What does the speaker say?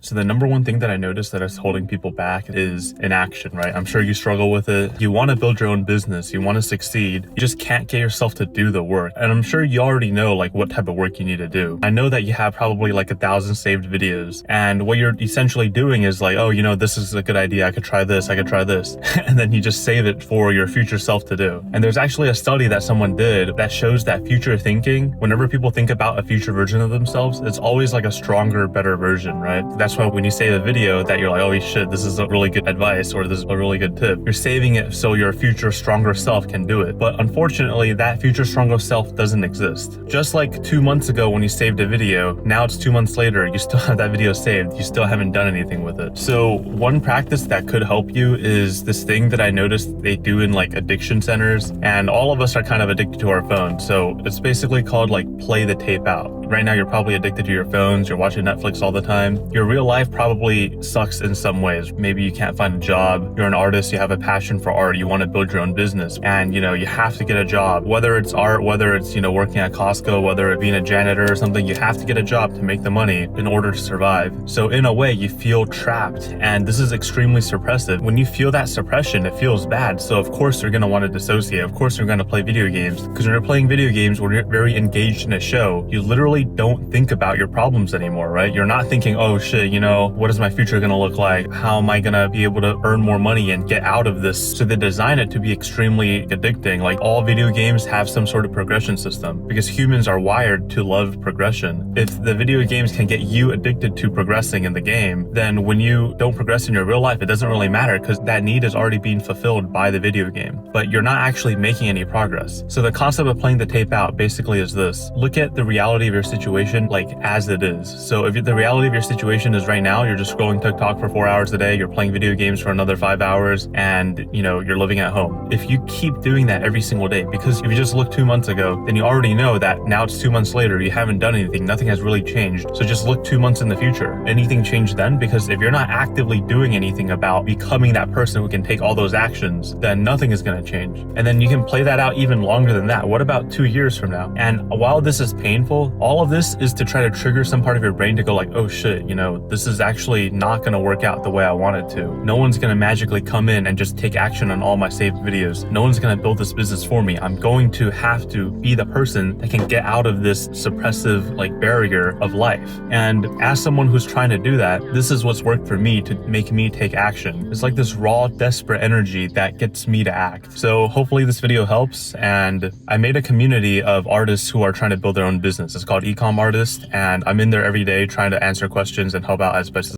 So the number one thing that I noticed that is holding people back is inaction, right? I'm sure you struggle with it. You want to build your own business. You want to succeed. You just can't get yourself to do the work. And I'm sure you already know like what type of work you need to do. I know that you have probably like 1,000 saved videos. And what you're essentially doing is like, oh, this is a good idea. I could try this. I could try this. And then you just save it for your future self to do. And there's actually a study that someone did that shows that future thinking, whenever people think about a future version of themselves, it's always like a stronger, better version, right? That's why when you save a video that you're like, oh shit, this is a really good advice or this is a really good tip, you're saving it so your future stronger self can do it. But unfortunately, that future stronger self doesn't exist. Just like 2 months ago when you saved a video, now it's 2 months later, you still have that video saved. You still haven't done anything with it. So one practice that could help you is this thing that I noticed they do in like addiction centers, and all of us are kind of addicted to our phones. So it's basically called like play the tape out. Right now, you're probably addicted to your phones. You're watching Netflix all the time. Your real life probably sucks in some ways. Maybe you can't find a job. You're an artist. You have a passion for art. You want to build your own business. And, you have to get a job. Whether it's art, whether it's, working at Costco, whether it being a janitor or something, you have to get a job to make the money in order to survive. So in a way, you feel trapped. And this is extremely suppressive. When you feel that suppression, it feels bad. So of course, you're going to want to dissociate. Of course, you're going to play video games. Because when you're playing video games, when you're very engaged in a show, you literally don't think about your problems anymore, right? You're not thinking, oh shit, what is my future gonna look like? How am I gonna be able to earn more money and get out of this? So they design it to be extremely addicting. Like all video games have some sort of progression system because humans are wired to love progression. If the video games can get you addicted to progressing in the game, then when you don't progress in your real life, it doesn't really matter because that need is already being fulfilled by the video game, but you're not actually making any progress. So the concept of playing the tape out basically is this: look at the reality of your situation like as it is. So if the reality of your situation is right now, you're just scrolling TikTok for 4 hours a day, you're playing video games for another 5 hours, and you're living at home. If you keep doing that every single day, because if you just look 2 months ago, then you already know that now it's 2 months later, you haven't done anything, nothing has really changed. So just look 2 months in the future. Anything changed then? Because if you're not actively doing anything about becoming that person who can take all those actions, then nothing is going to change. And then you can play that out even longer than that. What about 2 years from now? And while this is painful, all of this is to try to trigger some part of your brain to go like, oh shit, this is actually not going to work out the way I want it to. No one's going to magically come in and just take action on all my saved videos. No one's going to build this business for me. I'm going to have to be the person that can get out of this suppressive barrier of life. And as someone who's trying to do that, this is what's worked for me to make me take action. It's like this raw, desperate energy that gets me to act. So hopefully this video helps. And I made a community of artists who are trying to build their own business. It's called Ecom Artist, and I'm in there every day trying to answer questions and help out as best as